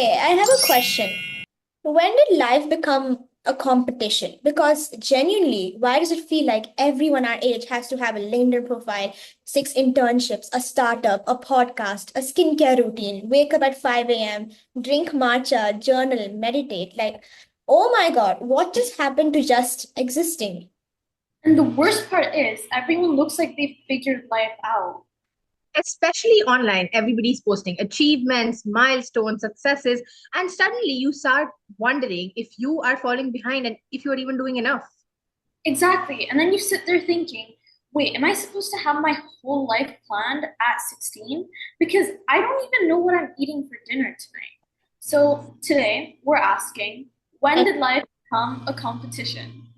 Okay, I have a question. When did life become a competition? Because genuinely, why does it feel like everyone our age has to have a LinkedIn profile, six internships, a startup, a podcast, a skincare routine, wake up at 5 a.m., drink matcha, journal, meditate? Like, oh my God, what just happened to just existing? And the worst part is, everyone looks like they've figured life out. Especially online, everybody's posting achievements, milestones, successes, and suddenly you start wondering if you are falling behind and if you're even doing enough. Exactly. And then you sit there thinking, wait, am I supposed to have my whole life planned at 16? Because I don't even know what I'm eating for dinner tonight. So today, we're asking, when did life become a competition?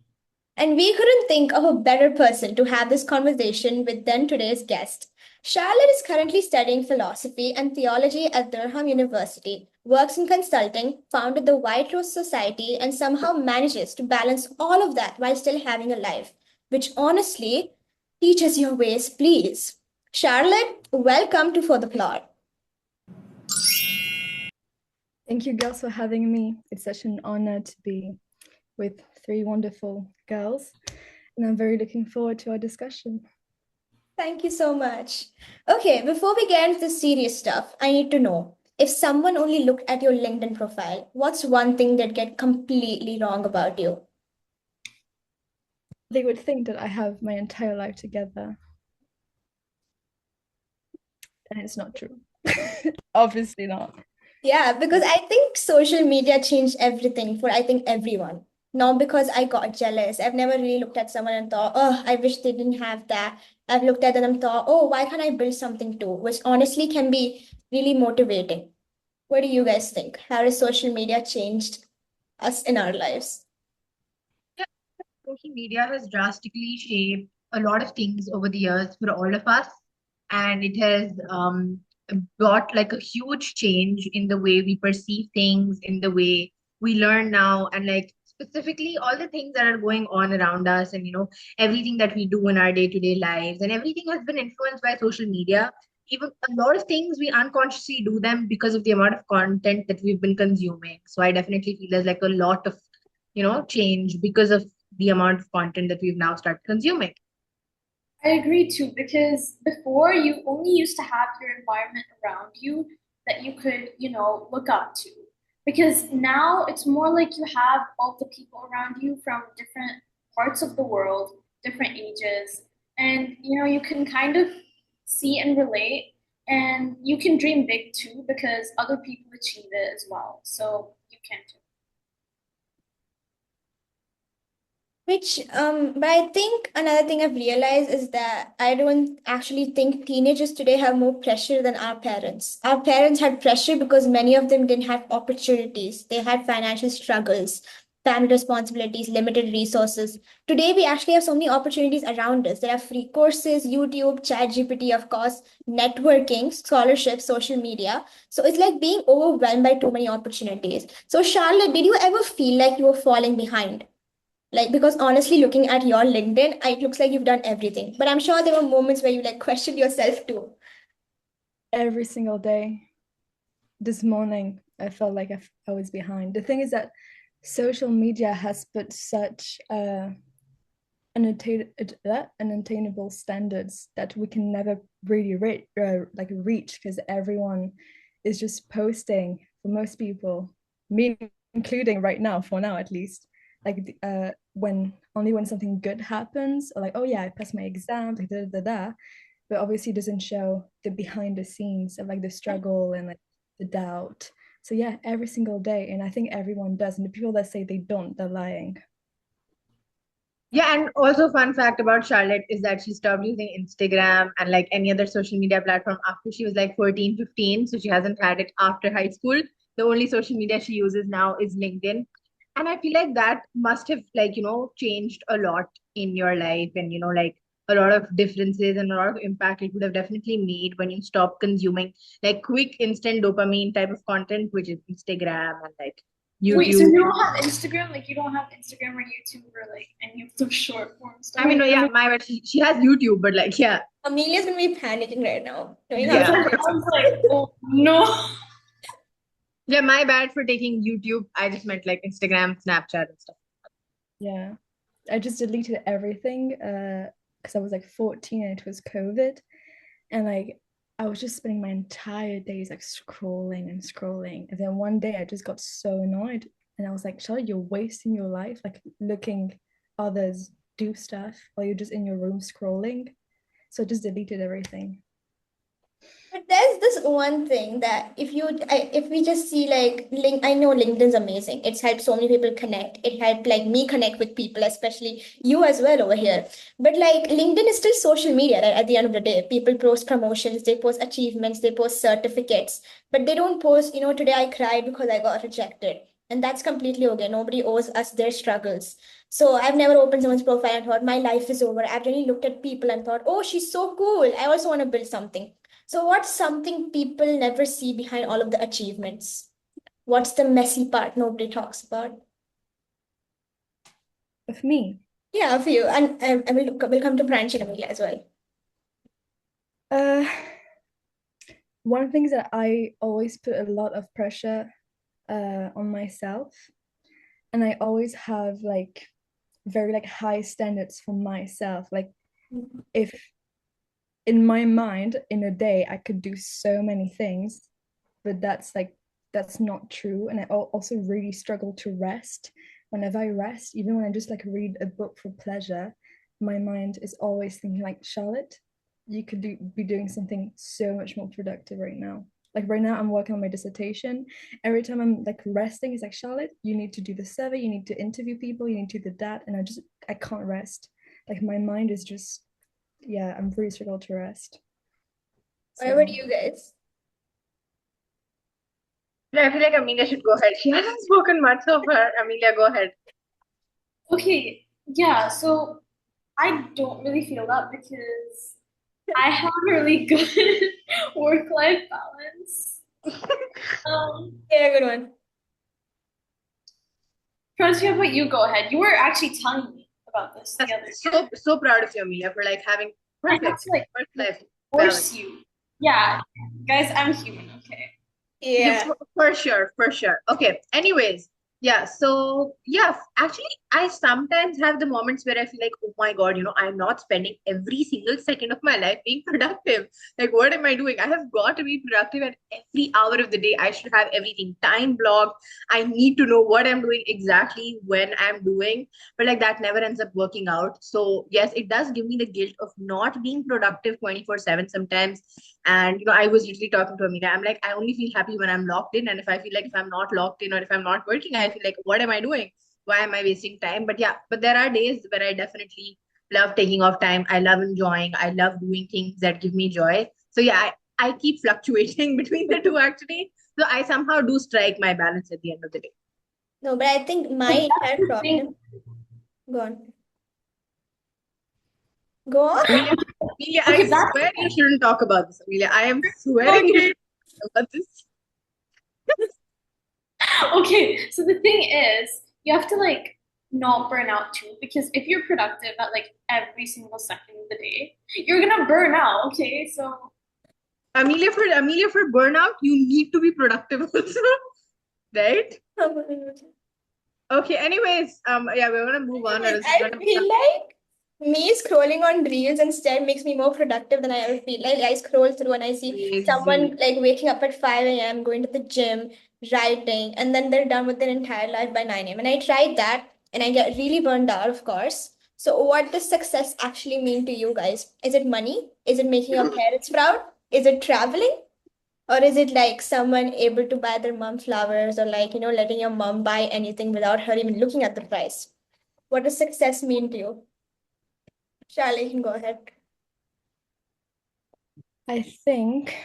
And we couldn't think of a better person to have this conversation with than today's guest. Charlotte is currently studying philosophy and theology at Durham University, works in consulting, founded the White Rose Society, and somehow manages to balance all of that while still having a life, which honestly teaches your ways, please. Charlotte, welcome to For the Plot. Thank you, girls, for having me. It's such an honor to be with three wonderful girls, and I'm very looking forward to our discussion. Thank you so much. Okay, before we get into the serious stuff, I need to know if someone only looked at your LinkedIn profile, what's one thing that get completely wrong about you? They would think that I have my entire life together, and it's not true. Obviously not. Yeah, because I think social media changed everything for I think everyone. Not because I got jealous. I've never really looked at someone and thought, oh, I wish they didn't have that. I've looked at them and thought, oh, why can't I build something too? Which honestly can be really motivating. What do you guys think? How has social media changed us in our lives? Yeah, social media has drastically shaped a lot of things over the years for all of us, and it has brought like a huge change in the way we perceive things, in the way we learn now, and like specifically all the things that are going on around us, and everything that we do in our day-to-day lives, and everything has been influenced by social media. Even a lot of things we unconsciously do them because of the amount of content that we've been consuming. So I definitely feel there's like a lot of change because of the amount of content that we've now started consuming. I agree too, because before you only used to have your environment around you that you could, look up to. Because now it's more like you have all the people around you from different parts of the world, different ages, and you can kind of see and relate, and you can dream big too because other people achieve it as well. So you can too. But I think another thing I've realized is that I don't actually think teenagers today have more pressure than our parents. Our parents had pressure because many of them didn't have opportunities. They had financial struggles, family responsibilities, limited resources. Today, we actually have so many opportunities around us. There are free courses, YouTube, ChatGPT, of course, networking, scholarships, social media. So it's like being overwhelmed by too many opportunities. So, Charlotte, did you ever feel like you were falling behind? Like, because honestly, looking at your LinkedIn, it looks like you've done everything. But I'm sure there were moments where you like questioned yourself too. Every single day. This morning, I felt like I was behind. The thing is that social media has put such unattainable standards that we can never really reach because everyone is just posting for most people, me including right now, for now at least, like when something good happens, or like, oh yeah, I passed my exam, like da da da, but obviously it doesn't show the behind the scenes of like the struggle and like the doubt. So yeah, every single day, and I think everyone does, and the people that say they don't, they're lying. Yeah, and also fun fact about Charlotte is that she stopped using Instagram and like any other social media platform after she was like 14, 15. So she hasn't had it after high school. The only social media she uses now is LinkedIn. And I feel like that must have like, changed a lot in your life, and like a lot of differences and a lot of impact it would have definitely made when you stop consuming like quick instant dopamine type of content, which is Instagram and like Wait, so YouTube. you don't have Instagram? Like you don't have Instagram or YouTube or like any of those short form stuff? I mean, no, yeah, my bad. She has YouTube, but like, yeah, Amelia's gonna be panicking right now, knowing I how was yeah. she like, feels. I was like, oh no. Yeah, my bad for taking YouTube. I just meant like Instagram, Snapchat, and stuff. Yeah. I just deleted everything because I was like 14 and it was COVID. And like I was just spending my entire days like scrolling and scrolling. And then one day I just got so annoyed and I was like, Charlotte, you're wasting your life like looking others do stuff while you're just in your room scrolling. So I just deleted everything. But there's this one thing that if we just see like I know LinkedIn's amazing. It's helped so many people connect. It helped like me connect with people, especially you as well over here. But like LinkedIn is still social media, right? At the end of the day, people post promotions, they post achievements, they post certificates, but they don't post, today I cried because I got rejected. And that's completely okay. Nobody owes us their struggles. So I've never opened someone's profile and thought my life is over. I've really looked at people and thought, oh, she's so cool. I also want to build something. So, what's something people never see behind all of the achievements? What's the messy part nobody talks about? Of me. Yeah, for you. And I will come to Pranch and Amelia as well. Uh one thing is that I always put a lot of pressure on myself and I always have like very like high standards for myself. Like if in my mind in a day I could do so many things, but that's not true. And I also really struggle to rest. Whenever I rest, even when I just like read a book for pleasure, my mind is always thinking like, Charlotte, you could be doing something so much more productive right now. Like right now I'm working on my dissertation. Every time I'm like resting, it's like, Charlotte, you need to do the survey, you need to interview people, you need to do that. And I can't rest. Like my mind is just, yeah, I'm really struggle to rest. What about So you guys? Yeah, I feel like Amelia should go ahead. She hasn't spoken much so far. Amelia, go ahead. Okay, yeah, so I don't really feel that because I have a really good work-life balance. Um, Yeah, good one. Francie, how about you go ahead? You were actually telling me about this the other day. So proud of you, Amelia, for like having I have perfect to like work-life force balance. you. Yeah, guys, I'm human, okay? Yeah, Yeah. for sure, for sure. Okay. Anyways, yeah. So yeah, actually, I sometimes have the moments where I feel like, oh my God, I'm not spending every single second of my life being productive. Like, what am I doing? I have got to be productive at every hour of the day. I should have everything time blocked. I need to know what I'm doing exactly when I'm doing, but like that never ends up working out. So yes, it does give me the guilt of not being productive 24/7 sometimes. And I was literally talking to Amina. I'm like, I only feel happy when I'm locked in. And if I feel like if I'm not locked in or if I'm not working, I feel like, what am I doing? Why am I wasting time? But yeah, but there are days where I definitely love taking off time. I love enjoying. I love doing things that give me joy. So yeah, I keep fluctuating between the two actually. So I somehow do strike my balance at the end of the day. No, but I think my But that's entire the thing. problem. Go on. Go on. Amelia, Amelia, I Okay, that's swear you shouldn't talk about this, Amelia. I am swearing you okay. shouldn't talk about this. Okay, so the thing is, you have to like not burn out too, because if you're productive at like every single second of the day, you're gonna burn out. Okay, so Amelia, for burnout, you need to be productive also, right? Okay, anyways, yeah, we're gonna move on, or Anyways, else it's I gonna feel become like me scrolling on reels instead makes me more productive than I ever feel. Like I scroll through and I see someone crazy. like waking up at 5 a.m., going to the gym, writing, and then they're done with their entire life by 9 a.m. And I tried that and I get really burned out, of course. So what does success actually mean to you guys? Is it money? Is it making your parents proud? Is it traveling? Or is it like someone able to buy their mom flowers or like, letting your mom buy anything without her even looking at the price? What does success mean to you? Charlie, you can go ahead. I think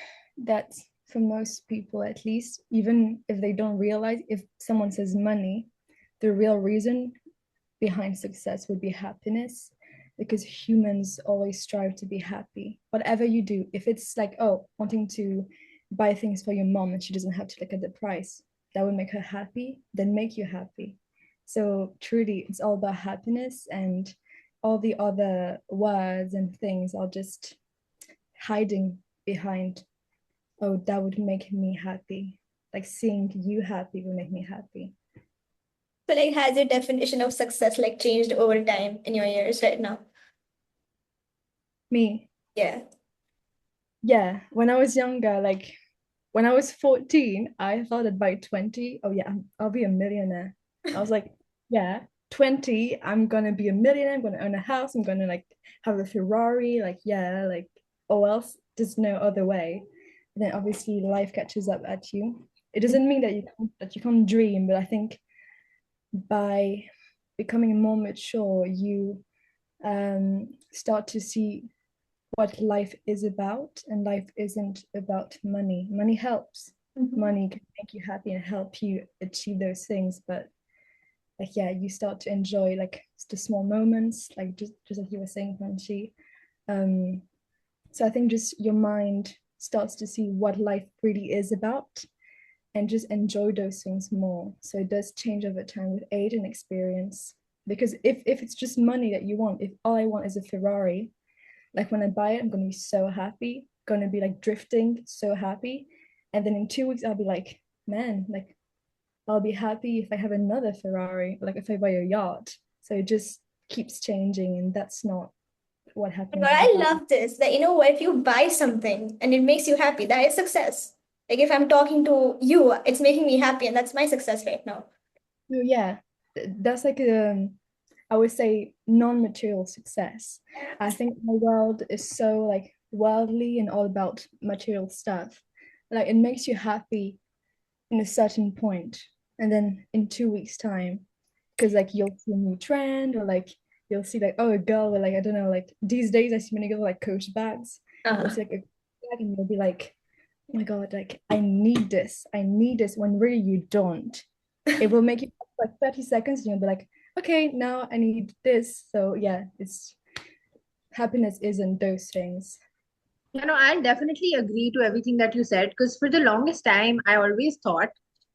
that for most people, at least, even if they don't realize, if someone says money, the real reason behind success would be happiness, because humans always strive to be happy. Whatever you do, if it's like, oh, wanting to buy things for your mom and she doesn't have to look at the price, that would make her happy, then make you happy. So truly, it's all about happiness, and all the other words and things are just hiding behind, oh, that would make me happy. like seeing you happy will make me happy. So like has your definition of success like changed over time in your years right now? Me, Yeah. yeah, when I was younger, like when I was 14, I thought that by 20, oh yeah, I'll be a millionaire. I was like, yeah, 20, I'm gonna be a millionaire, I'm gonna own a house, I'm gonna like have a Ferrari, like yeah, like or else there's no other way. And then obviously life catches up at you. It doesn't mean that you can't dream, but I think by becoming more mature, you start to see what life is about, and life isn't about money. Money helps. Money can make you happy and help you achieve those things, but like yeah, you start to enjoy like the small moments, like just like you were saying, Manchi. Um, so I think just your mind starts to see what life really is about and just enjoy those things more. So it does change over time with age and experience. Because if it's just money that you want, if all I want is a Ferrari, like when I buy it, I'm gonna be so happy, gonna be like drifting, so happy. And then in 2 weeks, I'll be like, man, like I'll be happy if I have another Ferrari, like if I buy a yacht. So it just keeps changing, and that's not what But happiness is I about. love this that, you know what, if you buy something and it makes you happy, that is success. Like if I'm talking to you, it's making me happy, and that's my success right now. So yeah, that's like I would say non-material success. I think the world is so like worldly and all about material stuff. Like it makes you happy in a certain point, and then in 2 weeks' time, because like you'll see a new trend, or like you'll see like oh a girl with like I don't know like these days I see many girls with, like Coach bags. You'll see like a bag and you'll be like, oh my God, like I need this. When really you don't. It will make you like 30 seconds, and you'll be like, okay, now I need this. So yeah, it's happiness isn't those things. You know, I'll definitely agree to everything that you said because for the longest time, I always thought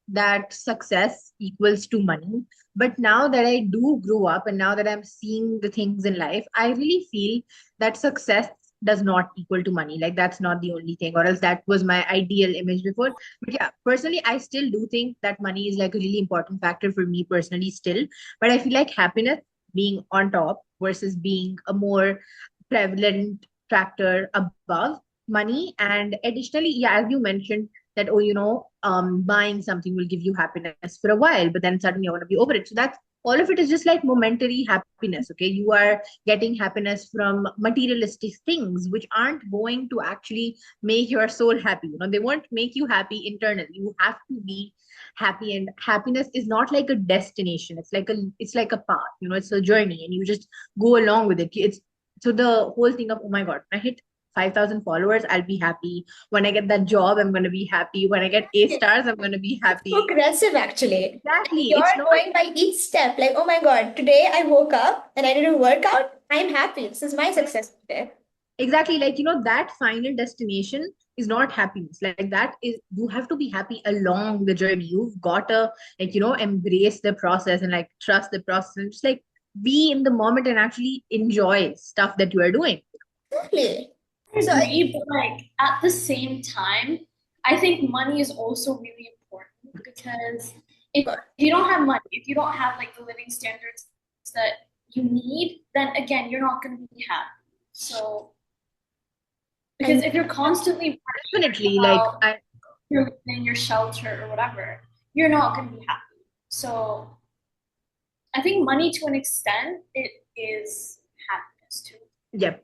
that success equals to money. But now that I do grow up and now that I'm seeing the things in life, I really feel that success does not equal to money. Like, that's not the only thing, or else that was my ideal image before. But yeah, personally, I still do think that money is like a really important factor for me personally, still. But I feel like happiness being on top versus being a more prevalent factor above money. And additionally, yeah, as you mentioned that, oh, buying something will give you happiness for a while, but then suddenly you want to be over it. So that's all of it is just like momentary happiness. Okay, you are getting happiness from materialistic things which aren't going to actually make your soul happy. They won't make you happy internally. You have to be happy, and happiness is not like a destination. It's like a path. It's a journey, and you just go along with it. It's so the whole thing of, oh my God, when I hit 5,000 followers, I'll be happy. When I get that job, I'm going to be happy. When I get A stars, I'm going to be happy. Progressive actually. Exactly. It's You're not going by each step. Like, oh my God, today I woke up and I did a workout. I'm happy. This is my success today. exactly like, that final destination is not happiness. Like, that is, you have to be happy along the journey. You've got to, like, embrace the process and like trust the process and just like be in the moment and actually enjoy stuff that you are doing. Exactly. I So, agree, but like at the same time, I think money is also really important because if you don't have money, if you don't have like the living standards that you need, then again, you're not going to be happy. So, because and if you're constantly worrying Definitely. Like, about your living, your shelter, or whatever, you're not going to be happy. So, I think money to an extent, it is happiness too. yep.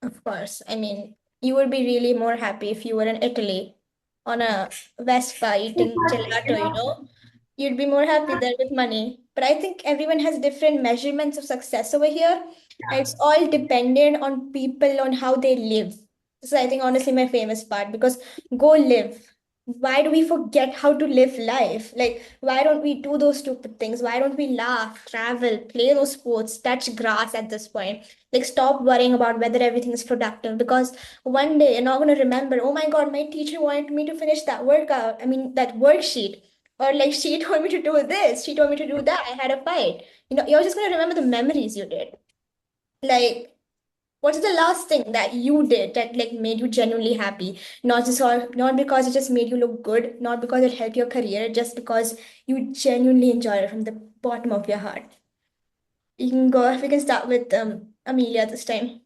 of course, I mean, you would be really more happy if you were in Italy on a Vespa eating Exactly. gelato, you know? You'd be more happy there with money. But I think everyone has different measurements of success over here. And it's all dependent on people, on how they live. This is, I think, honestly, my famous part because go live. Why do we forget how to live life? Like, why don't we do those stupid things? Why don't we laugh, travel, play those sports, touch grass at this point? Like, stop worrying about whether everything is productive because one day you're not going to remember, oh my God, my teacher wanted me to finish that workout. I mean, that worksheet. Or like, she told me to do this, she told me to do that. I had a fight. You're just going to remember the memories you did. Like, What's the last thing that you did that like made you genuinely happy? Not because it just made you look good, not because it helped your career, just because you genuinely enjoyed it from the bottom of your heart. You can go, if we can start with Amelia this time.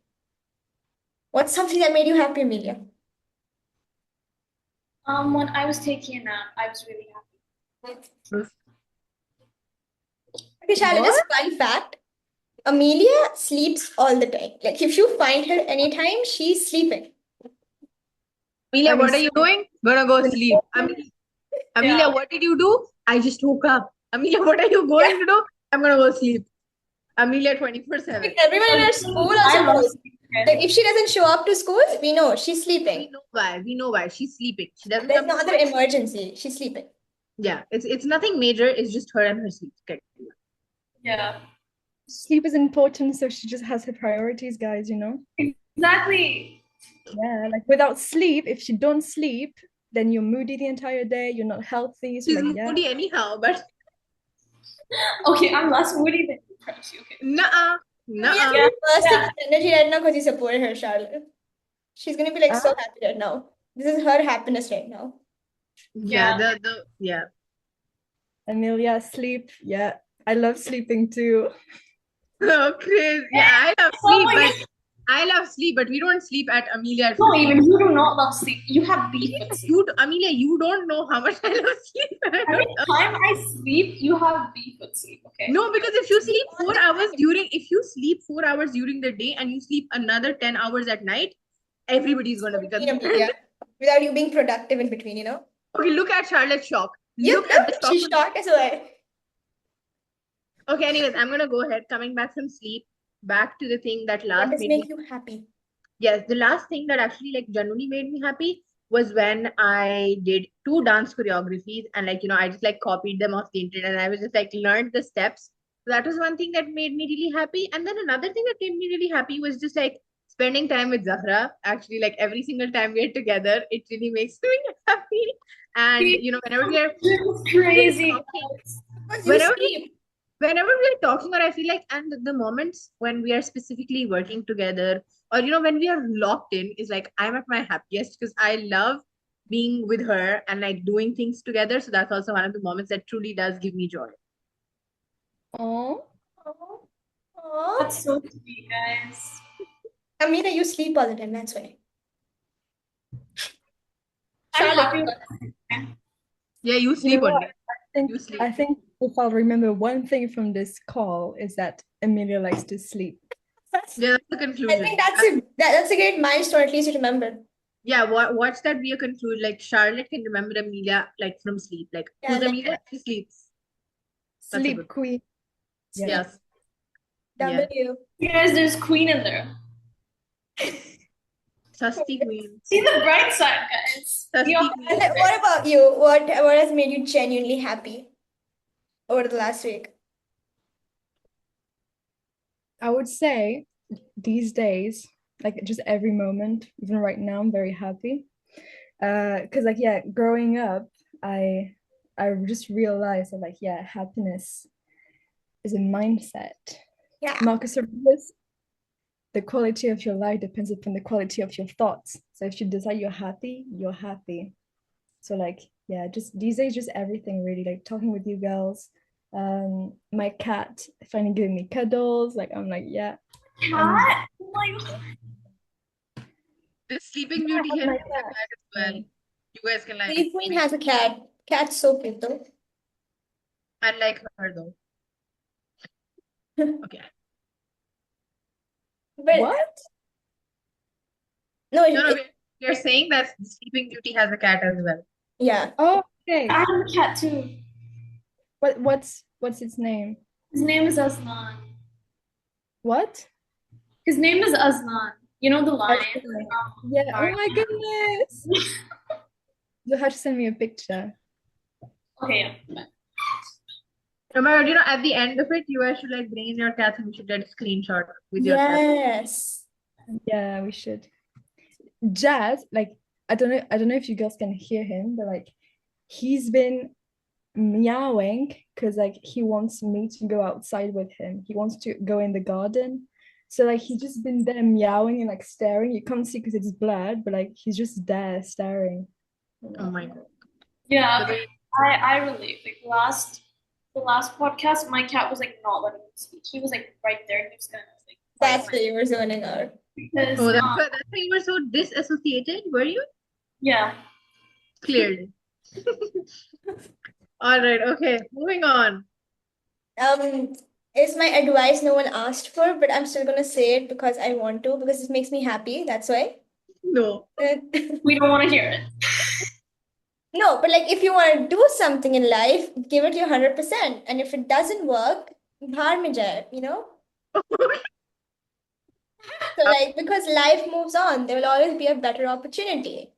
What's something that made you happy, Amelia? When I was taking a nap, I was really happy. Okay, Charlotte, What? just fun fact. Amelia sleeps all the time. Like if you find her anytime, she's sleeping. Amelia, I mean, what are you doing? Gonna go sleep. Yeah. Amelia, what did you do? I just woke up. Amelia, what are you Yeah. going to do? I'm gonna go sleep. Amelia 24/7. Like everyone in our school also I love knows. sleeping. Like if she doesn't show up to school, we know she's We sleeping. know why. We know why. She's sleeping. She doesn't There's come no to other school. emergency. She's sleeping. Yeah, it's nothing major. It's just her and her sleep schedule. Yeah. sleep is important, so she just has her priorities, guys, you know? Exactly. Yeah, like without sleep, if she don't sleep, then you're moody the entire day, you're not healthy. So She's like, yeah. moody anyhow, but Okay, I'm less moody than you, Prakashi. Okay. nuh-uh, Amelia's nuh-uh. Yeah. gonna burst Yeah. into energy right now because you supported her, Charlotte. She's gonna be like so Ah, happy right now. This is her happiness right now. Yeah, Yeah. yeah. Amelia, sleep. Yeah, I love sleeping too. Oh, crazy. Yeah, Oh my God. I love sleep, but we don't sleep at Amelia at No, 15. even you do not love sleep. You have beef with sleep. Amelia, you don't know how much I love sleep. Every time I sleep, you have beef with sleep. Okay. No, because Sleep all the time. if you sleep 4 hours during the day and you sleep another 10 hours at night, everybody's gonna be Between concerned. Amelia, without you being productive in between, you know? Okay, look at Charlotte's shock. Yep, Look at the look, shock. she's shocked as well. Okay, anyways, I'm gonna go ahead. Coming back from sleep, back to the thing that What last does made me. make you happy? Yes, the last thing that actually like genuinely made me happy was when I did 2 dance choreographies and like I just like copied them off the internet and I was just like learned the steps. So that was one thing that made me really happy. And then another thing that made me really happy was just like spending time with Zahra. Actually, like every single time we're together, it really makes me happy. And whenever we are It's crazy. talking, Because you whenever sleep. whenever we're talking, or I feel like, and the moments when we are specifically working together, or when we are locked in, is like I'm at my happiest because I love being with her and like doing things together. So that's also one of the moments that truly does give me joy. Oh, Oh, oh. That's so sweet, guys. Amina, you sleep all the time, that's why. I'm Charlotte, happy. Yeah, you you know sleep what? only. think You sleep. I think if I'll remember one thing from this call is that Amelia likes to sleep. Yeah, that's the I conclusion. think that's a great milestone at least to remember. Yeah, watch that be a conclusion. Like Charlotte can remember Amelia like from sleep. Like Yeah, who's like Amelia? She sleeps. That's a good. Sleep queen. Yeah. Yes. Yeah. W. You guys, there's Queen in there. Susty queen. See the bright side, guys. Susty Yeah. queen. And what about you? What has made you genuinely happy over the last week? I would say these days, like just every moment, even right now, I'm very happy. Because like yeah, growing up, I just realized that like yeah, happiness is a mindset. Yeah. Marcus Aurelius, the quality of your life depends upon the quality of your thoughts. So if you decide you're happy, you're happy. So like yeah, just these days, just everything really, like talking with you girls. My cat finally giving me cuddles. Like I'm like, yeah, Cat? Oh my God. The Sleeping I Beauty have here my has a cat. cat as well. You guys can like Steve Queen has a cat. Cat's so cute though. I like her though. Okay. But What? no, No, no, we're saying that the Sleeping Beauty has a cat as well. yeah. Oh, okay. I have a cat too. What's its name? His name is Aslan. What? His name is Aslan. You know the lion? Yeah. Oh Sorry. my goodness. You'll have to send me a picture. Okay, yeah. Remember, at the end of it, you guys should like bring in your cats and we should get a screenshot with your cat. Yes. Yeah, we should. Jazz, like I don't know if you girls can hear him, but like he's been meowing because like he wants me to go outside with him. He wants to go in the garden. So like he's just been there meowing and like staring. You can't see because it's blurred, but like he's just there staring. Oh my God. Yeah, But they- I relate. Like the last podcast, my cat was like not letting me speak. He was like right there, and he was gonna like That's bite why you were zoning out. because Oh, that's why you were so disassociated, were you? yeah. Clearly. All right, okay, moving on. Is my advice no one asked for, but I'm still gonna say it because I want to, because it makes me happy. That's why. No. We don't want to hear it. No, but like if you want to do something in life, give it your 100%. And if it doesn't work, baar mein jaye, you know? So like because life moves on, there will always be a better opportunity.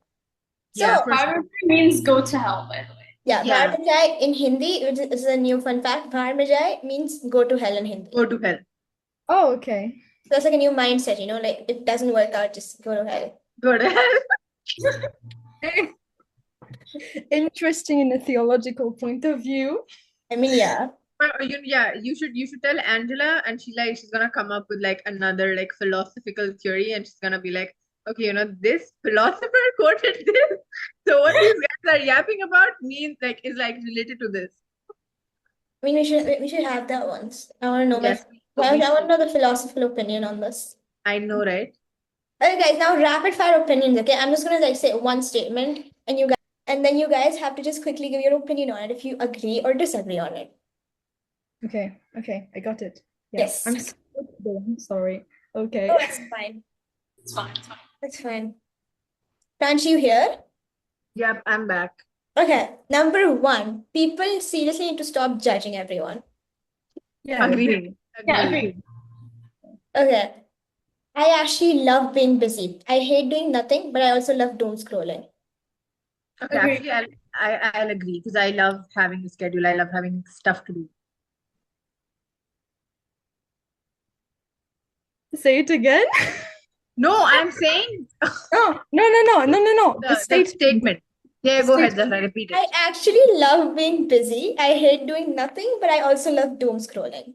So Yeah, for sure. Harvard means go to hell, by the way. yeah, Yeah. baar mein jaye in Hindi, which is a new fun fact, baar mein jaye means go to hell in Hindi. Go to hell. Oh, okay. So that's like a new mindset, you know, like if it doesn't work out, just go to hell. Go to hell. Interesting in a theological point of view. I mean, yeah. Yeah, you should tell Angela, and she's gonna come up with like another like philosophical theory, and she's gonna be like, okay, this philosopher quoted this, so what these guys are yapping about means like is like related to this. I mean, we should have that once. I want to know Yes, I we want to should. know the philosophical opinion on this. I know, right? Okay, guys, now rapid fire opinions. Okay, I'm just gonna like say one statement, and then you guys have to just quickly give your opinion on it if you agree or disagree on it. Okay, I got it. Yeah. Yes. I'm sorry. Okay. Oh, that's fine. It's fine. It's fine. That's fine. Can't you hear? Yep, I'm back. Okay, number one, people seriously need to stop judging everyone. Yeah, Agreed. Yeah, Agreed. agree. Okay, I actually love being busy. I hate doing nothing, but I also love doom scrolling. Okay, Agreed. actually, I'll agree because I love having a schedule. I love having stuff to do. Say it again. No, I'm saying No. The the statement. statement. Yeah, The go ahead, statement. Zahra, repeat I it. actually love being busy. I hate doing nothing, but I also love doom scrolling.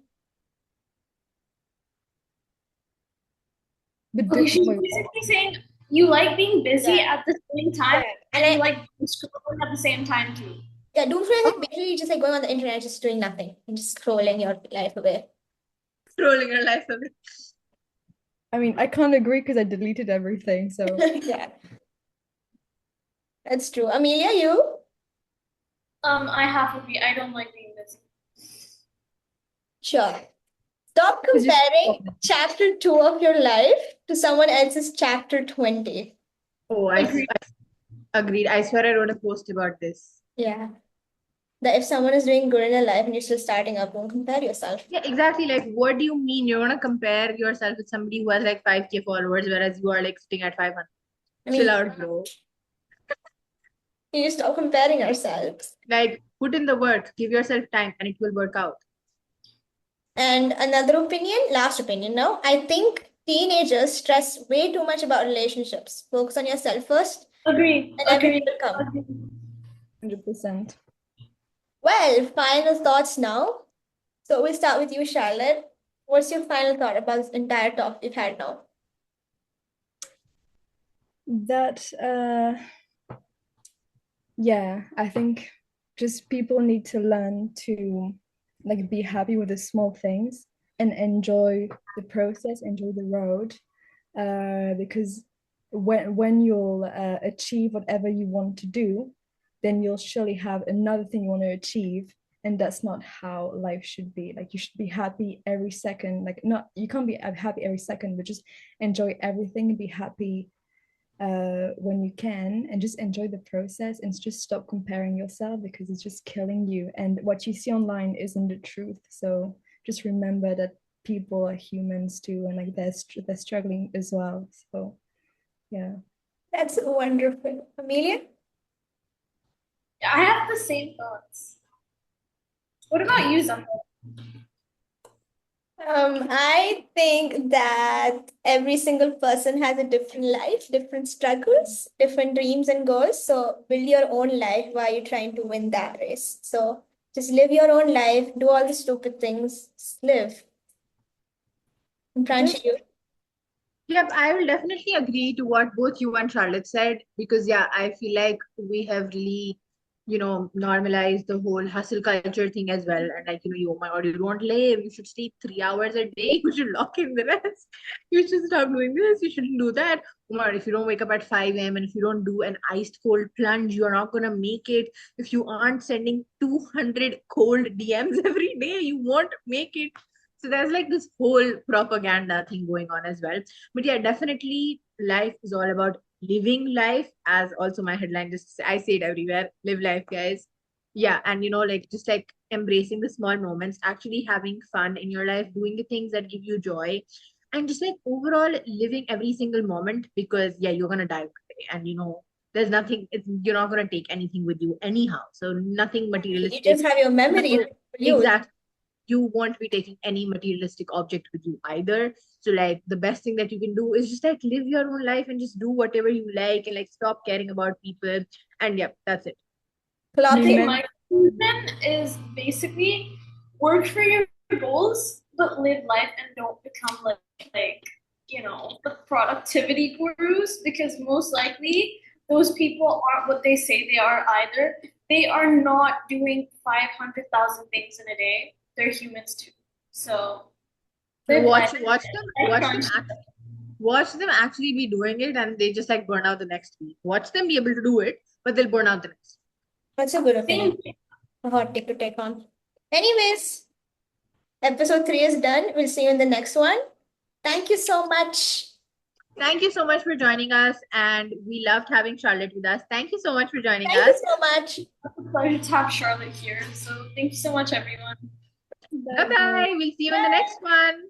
But Okay, she's wait, basically saying you like being busy Yeah. at the same time, And and you like scrolling at the same time too. yeah, doom scrolling is like basically just like going on the internet, just doing nothing and just scrolling your life away. Scrolling your life away. I mean, I can't agree because I deleted everything. So Yeah, that's true. Amelia, you? I have to be. I don't like being busy. Sure. Stop Because you- comparing chapter 2 of your life to someone else's chapter 20. Oh, agreed. I swear I wrote a post about this. Yeah. That if someone is doing good in their life and you're still starting up, don't compare yourself. Yeah, exactly. Like, what do you mean? You're gonna compare yourself with somebody who has like 5K followers, whereas you are like sitting at 500. I mean, Chill out, bro. you need to stop comparing ourselves. Like, put in the work, give yourself time, and it will work out. And another opinion, last opinion now, I think teenagers stress way too much about relationships. Focus on yourself first, Agree. and everything Agree. will come. Agree. 100%. Well, final thoughts now. So we'll start with you, Charlotte. What's your final thought about this entire talk we've had now? That yeah, I think just people need to learn to like be happy with the small things and enjoy the process, enjoy the road. Because when you'll achieve whatever you want to do, then you'll surely have another thing you want to achieve. And that's not how life should be. Like you should be happy every second. Like not you can't be happy every second, but just enjoy everything and be happy when you can, and just enjoy the process and just stop comparing yourself because it's just killing you. And what you see online isn't the truth. So just remember that people are humans too, and like they're struggling as well. So yeah. That's wonderful. Amelia? I have the same thoughts. What about you, Zahra? I think that every single person has a different life, different struggles, different dreams and goals. So build your own life while you're trying to win that race. So just live your own life, do all the stupid things, just live. I'm trying to Just you. Yep, I will definitely agree to what both you and Charlotte said because, yeah, I feel like we have really, normalized the whole hustle culture thing as well. And like, you, oh my God, you don't live. You should sleep 3 hours a day. You should lock in the rest. You should stop doing this. You shouldn't do that. Oh my God, if you don't wake up at 5 a.m. and if you don't do an iced cold plunge, you're not going to make it. If you aren't sending 200 cold DMs every day, you won't make it. So there's like this whole propaganda thing going on as well. But yeah, definitely life is all about living life, as also my headline just I say it everywhere. Live life, guys. Yeah, and like just like embracing the small moments, actually having fun in your life, doing the things that give you joy, and just like overall living every single moment because yeah, you're gonna die one day, and there's nothing. You're not gonna take anything with you anyhow. So nothing You materialistic. just have your memories No, to use. exactly, you won't be taking any materialistic object with you either. So like the best thing that you can do is just like live your own life and just do whatever you like and like stop caring about people. And yeah, that's it. I think Clothing. my conclusion is basically work for your goals, but live life and don't become like the productivity gurus because most likely those people aren't what they say they are either. They are not doing 500,000 things in a day. They're humans too. So No, live life. watch them actually be doing it and they just like burn out the next week. Watch them be able to do it, but they'll burn out the next. That's a good opinion. Same thing. A hot take to take on. Anyways, episode 3 is done. We'll see you in the next one. Thank you so much. Thank you so much for joining us, and we loved having Charlotte with us. Thank you so much for joining Thank you us. so much. It's a pleasure to have Charlotte here. So thank you so much, everyone. Bye bye. We'll see you in the next one.